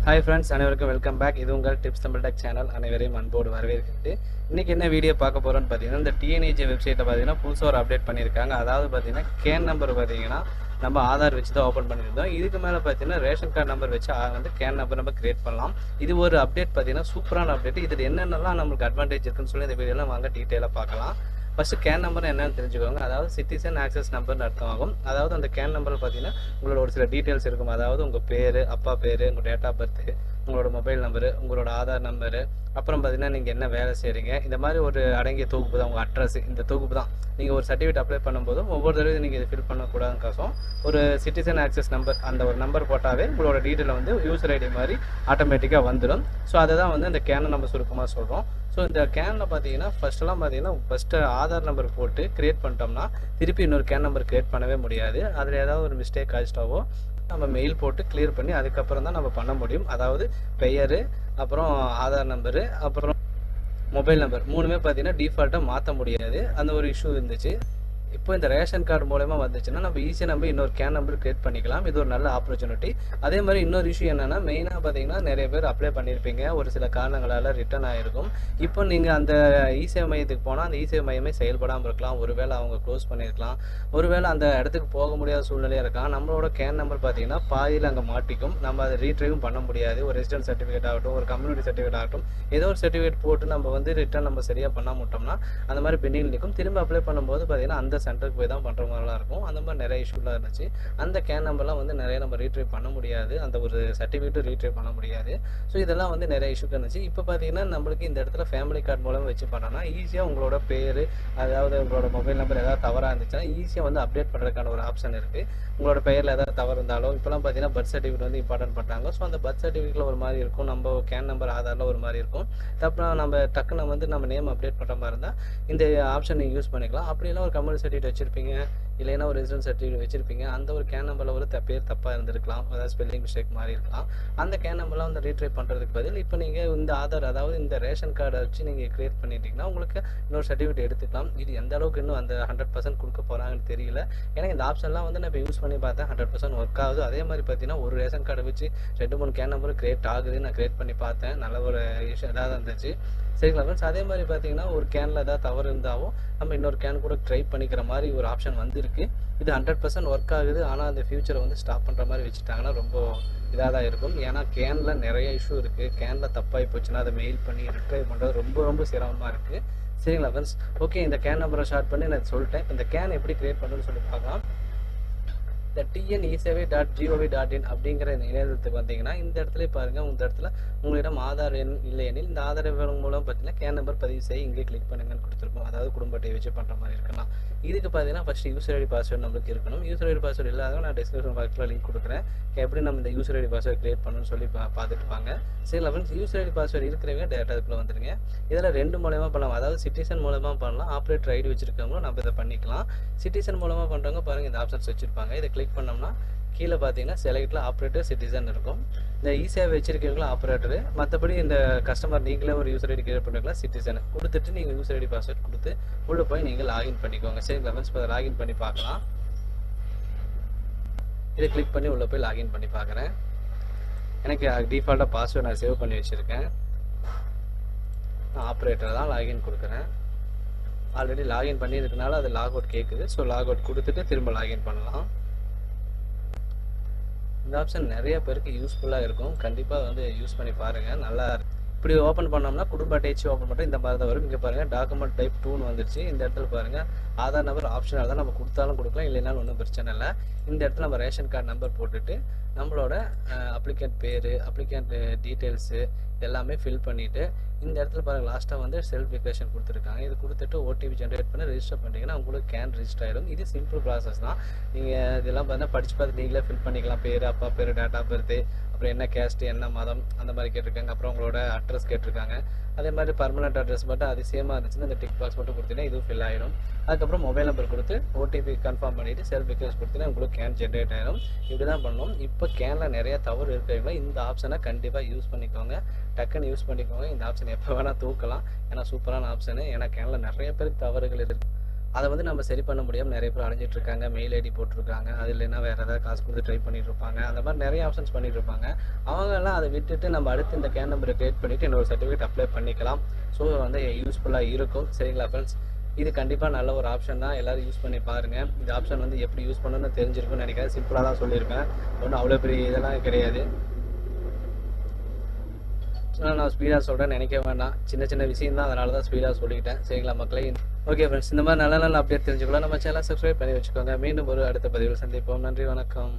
Hi friends, அனைவருக்கும் welcome back. இது உங்கள் டிப்ஸ் தமிழ் டெக் சேனல். அனைவரையும் அன்போடு வரவேற்கிறது. இன்னைக்கு என்ன வீடியோ பார்க்க போறோம்னு பார்த்தீங்கன்னா, இந்த டிஎன்ஏஜி வெப்சைட்டை பார்த்தீங்கன்னா புதுசாக ஒரு அப்டேட் பண்ணியிருக்காங்க. அதாவது பார்த்தீங்கன்னா கேன் நம்பர் பார்த்தீங்கன்னா நம்ம ஆதார் வச்சு தான் ஓப்பன் பண்ணியிருந்தோம். இதுக்கு மேலே பார்த்தீங்கன்னா ரேஷன் கார்டு நம்பர் வச்சு வந்து கேன் நம்பர் நம்ம கிரியேட் பண்ணலாம். இது ஒரு அப்டேட் பார்த்தீங்கன்னா சூப்பரான அப்டேட். இதில் என்னென்னலாம் நம்மளுக்கு அட்வான்டேஜ் இருக்குன்னு சொல்லி இந்த வீடியோலாம் வாங்க டீட்டெயிலாக பார்க்கலாம். ஃபஸ்ட்டு கேன் நம்பர் என்னன்னு தெரிஞ்சுக்கோங்க. அதாவது சிட்டிசன் ஆக்சஸ் நம்பர்னு அர்த்தம் ஆகும். அதாவது அந்த கேன் நம்பர் பார்த்தீங்கன்னா உங்களோட ஒரு சில டீட்டெயில்ஸ் இருக்கும். அதாவது உங்கள் பேர், அப்பா பேர், உங்கள் டேட் ஆஃப் பர்த்து, உங்களோட மொபைல் நம்பரு, உங்களோட ஆதார் நம்பரு, அப்புறம் பார்த்தீங்கன்னா நீங்கள் என்ன வேலை செய்கிறீங்க, இந்த மாதிரி ஒரு அடங்கிய தொகுப்பு தான் உங்கள் அட்ரஸ். இந்த தொகுப்பு தான் நீங்கள் ஒரு சர்டிஃபிகேட் அப்ளை பண்ணும்போதும் ஒவ்வொரு தடவை நீங்கள் இதை ஃபில் பண்ணக்கூடாதுக்கோசம் ஒரு சிட்டிசன் ஆக்சஸ் நம்பர், அந்த ஒரு நம்பர் போட்டாவே உங்களோட டீட்டெயில் வந்து யூசர் ஐடி மாதிரி ஆட்டோமேட்டிக்காக வந்துடும். ஸோ அதை தான் வந்து இந்த கேனை நம்ம சுருக்கமாக சொல்கிறோம். ஸோ இந்த கேனில் பார்த்தீங்கன்னா ஃபஸ்ட்டு ஆதார் நம்பர் போட்டு க்ரியேட் பண்ணிட்டோம்னா திருப்பி இன்னொரு கேன் நம்பர் க்ரியேட் பண்ணவே முடியாது. அதில் ஏதாவது ஒரு மிஸ்டேக் ஆகிட்டாவோ நம்ம மெயில் போட்டு கிளியர் பண்ணி அதுக்கப்புறம் தான் நம்ம பண்ண முடியும். அதாவது பெயர், அப்புறம் ஆதார் நம்பரு, அப்புறம் மொபைல் நம்பர் மூணுமே பார்த்தீங்கன்னா டிஃபால்ட்டாக மாற்ற முடியாது. அந்த ஒரு இஷ்யூ இருந்துச்சு. இப்போ இந்த ரேஷன் கார்டு மூலமாக வந்துச்சுன்னா நம்ம ஈஸியாக நம்ம இன்னொரு கேன் நம்பர் கிரியேட் பண்ணிக்கலாம். இது ஒரு நல்ல ஆப்பர்ச்சுனிட்டி. அதே மாதிரி இன்னொரு இஷ்யூ என்னென்னா, மெயினாக பார்த்தீங்கன்னா நிறைய பேர் அப்ளை பண்ணியிருப்பீங்க, ஒரு சில காரணங்களால் ரிட்டர்ன் ஆகிருக்கும். இப்போ நீங்கள் அந்த இசேவை மையத்துக்கு போனால் அந்த இசேவை மையமே செயல்படாமல் இருக்கலாம். ஒருவேளை அவங்க க்ளோஸ் பண்ணியிருக்கலாம். ஒருவேளை அந்த இடத்துக்கு போக முடியாத சூழ்நிலையாக இருக்கலாம். நம்மளோட கேன் நம்பர் பார்த்தீங்கன்னா பாதியில் அங்கே மாட்டிக்கும். நம்ம அதை ரீட்ரைவும் பண்ண முடியாது. ஒரு ரெசிடென்ட் சர்டிஃபிகேட் ஆகட்டும், ஒரு கம்யூனிட்டி சர்டிஃபிகேட் ஆகட்டும், ஏதோ ஒரு சர்டிஃபிகேட் போட்டு நம்ம வந்து ரிட்டர்ன் நம்ம சரியாக பண்ண மாட்டோம்னா அந்த மாதிரி பெண்டிங் நிற்கும். திரும்ப அப்ளை பண்ணும்போது பார்த்தீங்கன்னா அந்த சென்டருக்கு போய் தான் பண்ணுற மாதிரிலாம் இருக்கும். அந்த மாதிரி நிறைய இஷ்யூலாம் இருந்துச்சு. அந்த கேன் நம்பர்லாம் வந்து நிறைய நம்ம ரீட்ரைவ் பண்ண முடியாது. அந்த ஒரு சர்டிஃபிகேட்டும் ரீட்ரைவ் பண்ண முடியாது. ஸோ இதெல்லாம் வந்து நிறைய இஷ்யூ இருந்துச்சு. இப்போ பார்த்தீங்கன்னா நம்மளுக்கு இந்த இடத்துல ஃபேமிலி கார்டு மூலமாக வச்சு பண்ணோம்னா ஈஸியாக உங்களோட பேர், அதாவது உங்களோட மொபைல் நம்பர் ஏதாவது தவறாக இருந்துச்சுன்னா ஈஸியாக வந்து அப்டேட் பண்ணுறதுக்கான ஒரு ஆப்ஷன் இருக்குது. உங்களோட பெயரில் ஏதாவது தவறு இருந்தாலும் இப்போலாம் பார்த்தீங்கன்னா பர்த் சர்டிஃபிகேட் வந்து இம்பார்ட்டன்ட் பண்ணுறாங்க. ஸோ அந்த பர்த் சர்டிஃபிகேட்டில் ஒரு மாதிரி இருக்கும், நம்ம கேன் நம்பர் ஆதாரில் ஒரு மாதிரி இருக்கும். அப்புறம் நம்ம டக்குன்னு வந்து நம்ம நேம் அப்டேட் பண்ணுற மாதிரி இருந்தால் இந்த ஆப்ஷன் நீங்கள் யூஸ் பண்ணிக்கலாம். அப்படிலாம் ஒரு கம்யூனிட்டி சர்டிஃபிகேட் வச்சுருப்பீங்க, இல்லைன்னா ஒரு ரெசிடென்ட் சர்டிஃபிகேட் வச்சுருப்பீங்க, அந்த ஒரு கேன் நம்பரில் ஒரு பேர் தப்பாக இருந்திருக்கலாம், அதாவது ஸ்பெல்லிங் மிஸ்டேக் மாதிரி இருக்கலாம். அந்த கேன் நம்பர்லாம் வந்து ரீட்ரை பண்ணுறதுக்கு பதில் இப்போ நீங்கள் இந்த ஆதார், அதாவது இந்த ரேஷன் கார்டை வச்சு நீங்கள் க்ரியேட் பண்ணிட்டீங்கன்னா உங்களுக்கு இன்னொரு சர்டிஃபிகேட் எடுத்துக்கலாம். இது எந்த அளவுக்கு இன்னும் அந்த 100% கொடுக்க போகிறாங்கன்னு தெரியல. ஏன்னா இந்த ஆப்ஷன்லாம் வந்து நான் இப்போ யூஸ் பண்ணி பார்த்தேன், 100% ஒர்க் ஆகுது. அதே மாதிரி பார்த்தீங்கன்னா ஒரு ரேஷன் கார்டை வச்சு 2-3 கேன் நம்பர் க்ரியேட் ஆகுது. நான் க்ரியேட் பண்ணி பார்த்தேன், நல்ல ஒரு இஷ்யூ எதாவது இருந்துச்சு. சரிங்களா ஃப்ரெண்ட்ஸ்? அதே மாதிரி பார்த்தீங்கன்னா ஒரு கேனில் ஏதாவது தவறு இருந்தாலும் நம்ம இன்னொரு கேன் கூட ட்ரை பண்ணிக்கிற மாதிரி ஒரு ஆப்ஷன் வந்திருக்கு. இது 100% ஒர்க் ஆகுது. ஆனால் அந்த ஃபியூச்சரை வந்து ஸ்டாப் பண்ணுற மாதிரி வச்சுட்டாங்கன்னா ரொம்ப இதாக தான் இருக்கும். ஏன்னா கேனில் நிறைய இஷ்யூ இருக்குது. கேனில் தப்பாகி போச்சுன்னா அதை மெயில் பண்ணி ரிட்ரைவ் பண்ணுறது ரொம்ப ரொம்ப சிரமமாக இருக்குது. சரிங்களா ஃப்ரெண்ட்ஸ்? ஓகே, இந்த கேன் நம்பரை ஷார்ட் பண்ணி நான் சொல்லிட்டேன். இந்த கேன் எப்படி க்ரியேட் பண்ணுறதுன்னு சொல்லி பார்க்கலாம். இந்த tnESevai.gov.in அப்படிங்கிற இணையதளத்துக்கு வந்தீங்கன்னா இந்த இடத்துல பாருங்கள், இந்த இடத்துல உங்களிடம் ஆதார் எண் இல்லை எனில் இந்த ஆதார் எண் மூலம் பார்த்தீங்கன்னா கேன் நம்பர் பதிவு செய்ய இங்கே கிளிக் பண்ணுங்கன்னு கொடுத்துருக்கோம். அதாவது குடும்ப அட்டை வச்சு பண்ணுற மாதிரி இருக்கலாம். இதுக்கு பார்த்தீங்கன்னா ஃபஸ்ட்டு யூசர் ஐடி பாஸ்வேர்டு நம்மளுக்கு இருக்கணும். யூசர் ஐடி பாஸ்வேர்டு இல்லாதவங்க நான் டிஸ்கிரிப்ஷன் பாக்ஸில் லிங்க் கொடுக்குறேன். எப்படி நம்ம இந்த யூசர் ஐடி பாஸ்வேர்டு கிரியேட் பண்ணணும்னு சொல்லி பார்த்துட்டு வாங்க. சரி ஃப்ரெண்ட்ஸ், யூசர் ஐடி பாஸ்வேர்டு இருக்கிறவங்க டேரெக்டாக அதுக்குள்ளே வந்துருங்க. இதில் 2 மூலமாக பண்ணலாம். அதாவது சிட்டிசன் மூலமாக பண்ணலாம், ஆப்ரேட்டர் ஐடி வச்சுருக்கவங்களும் நம்ம இதை பண்ணிக்கலாம். சிட்டிசன் மூலமாக பண்ணுறவங்க பாருங்கள், இந்த ஆப்ஷன்ஸ் வச்சுருப்பாங்க. இதை கிளிக் பண்ணோம்னா கீழே பார்த்தீங்கன்னா செலக்டில் ஆப்ரேட்டர், சிட்டிசன் இருக்கும். இந்த ஈஸியாக வச்சிருக்கீங்களா ஆப்ரேட்டரு, மற்றபடி இந்த கஸ்டமர் நீங்களே ஒரு யூசர் ஐடி கிரியேட் பண்ணிக்கலாம். சிட்டிசன் கொடுத்துட்டு நீங்கள் யூசர் ஐடி பாஸ்வேர்ட் கொடுத்து உள்ளே போய் நீங்கள் லாகின் பண்ணிக்கோங்க. சரி ஃப்ரெண்ட்ஸ், இப்போ லாகின் பண்ணி பார்க்கலாம். இதை கிளிக் பண்ணி உள்ளே போய் லாகின் பண்ணி பார்க்குறேன். எனக்கு டிஃபால்ட்டாக பாஸ்வேர்டு நான் சேவ் பண்ணி வச்சுருக்கேன். நான் ஆப்ரேட்டர் தான் லாகின் கொடுக்குறேன். ஆல்ரெடி லாகின் பண்ணியிருக்கனால அது லாக் அவுட் கேட்குது. ஸோ லாக் அவுட் கொடுத்துட்டு திரும்ப லாகின் பண்ணலாம். இந்த ஆப்ஷன் நிறைய பேருக்கு யூஸ்ஃபுல்லாக இருக்கும். கண்டிப்பாக வந்து யூஸ் பண்ணி பாருங்கள், நல்லா இருக்கும். இப்படி ஓப்பன் பண்ணோம்னா குடும்ப அட்டை வச்சு ஓப்பன் பண்ணுறோம், இந்த மாதிரி தான் வரும். இங்கே பாருங்கள் டாக்குமெண்ட் டைப் 2ன்னு வந்துருச்சு. இந்த இடத்துல பாருங்கள் ஆதார் நம்பர் ஆப்ஷனாக தான், நம்ம கொடுத்தாலும் கொடுக்கலாம், இல்லைனாலும் ஒன்றும் பிரச்சனை இல்லை. இந்த இடத்துல நம்ம ரேஷன் கார்டு நம்பர் போட்டுட்டு நம்மளோட அப்ளிகண்ட் பேர், அப்ளிகண்ட் டீட்டெயில்ஸு எல்லாமே ஃபில் பண்ணிவிட்டு இந்த இடத்துல பாருங்கள் லாஸ்ட்டாக வந்து செல்ஃப் டிக்ளரேஷன் கொடுத்துருக்காங்க. இது கொடுத்துட்டு ஓடிபி ஜென்ரேட் பண்ணி ரெஜிஸ்டர் பண்ணிங்கன்னா உங்களுக்கு கேன் ரெஜிஸ்டர் ஆகிடும். இது சிம்பிள் ப்ராசஸ் தான். நீங்கள் இதெல்லாம் பார்த்தீங்கன்னா படித்து பார்த்து நீங்களே ஃபில் பண்ணிக்கலாம். பேர், அப்பா பேர், டேட் ஆஃப் பர்த்து, அப்புறம் என்ன கேஸ்ட்டு, என்ன மதம், அந்த மாதிரி கேட்டிருக்காங்க. அப்புறம் உங்களோட அட்ரஸ் கேட்டிருக்காங்க. அதே மாதிரி பர்மனெண்ட் அட்ரஸ் மட்டும் அது சேமாக இருந்துச்சுன்னா இந்த டிக் பாக்ஸ் மட்டும் கொடுத்தீங்கன்னா இதுவும் ஃபில் ஆகிடும். அதுக்கப்புறம் மொபைல் நம்பர் கொடுத்து ஓடிபி கன்ஃபார்ம் பண்ணிவிட்டு செல்ஃப் டிக்ளரேஷன் கொடுத்தீங்கன்னா உங்களுக்கு கேன் ஜென்ரேட் ஆகிடும். இப்படி தான் பண்ணணும். இப்போ கேனில் நிறைய தவறு இருக்கிறவங்க இந்த ஆப்ஷனை கண்டிப்பாக யூஸ் பண்ணிக்கோங்க. டக்குன்னு யூஸ் பண்ணிக்கோங்க. இந்த ஆப்ஷன் எப்போ வேணால் தூக்கலாம். ஏன்னா சூப்பரான ஆப்ஷனு. ஏன்னா கேனில் நிறைய பேருக்கு தவறுகள் இருக்குது. அதை வந்து நம்ம சரி பண்ண முடியாமல் நிறைய பேர் அலைஞ்சிட்டு இருக்காங்க. மெயில் ஐடி போட்டிருக்காங்க, அது இல்லைன்னா வேறு ஏதாவது காசு கொடுத்து ட்ரை பண்ணிட்டு இருப்பாங்க. அந்த மாதிரி நிறைய ஆப்ஷன்ஸ் பண்ணிட்டு இருப்பாங்க. அவங்கெல்லாம் அதை விட்டுட்டு நம்ம அடுத்து இந்த கேன் நம்பரை கிரியேட் பண்ணிவிட்டு இன்னொரு சர்டிஃபிகேட் அப்ளை பண்ணிக்கலாம். ஸோ வந்து யூஸ்ஃபுல்லாக இருக்கும். சரிங்களா ஃப்ரெண்ட்ஸ், இது கண்டிப்பாக நல்ல ஒரு ஆப்ஷன் தான். எல்லோரும் யூஸ் பண்ணி பாருங்கள். இந்த ஆப்ஷன் வந்து எப்படி யூஸ் பண்ணணும்னு தெரிஞ்சிருக்கும்னு நினைக்கிறேன். சிம்பிளாக தான் சொல்லியிருப்பேன், ஒன்றும் அவ்வளோ பெரிய இதெல்லாம் கிடையாது. நான் ஸ்பீடாக சொல்கிறேன்னு நினைக்க வேண்டாம், சின்ன சின்ன விஷயம் தான், அதனால தான் ஸ்பீடாக சொல்லிக்கிட்டேன். சரிங்களா மக்களே? ஓகே ஃப்ரெண்ட்ஸ், இந்த மாதிரி நல்ல நல்ல அப்டேட் தெரிஞ்சுக்கலாம் நம்ம சேனலை சப்ஸ்கிரைப் பண்ணி வச்சுக்கோங்க. மீண்டும் ஒரு அடுத்த பதிவில் சந்திப்போம். நன்றி, வணக்கம்.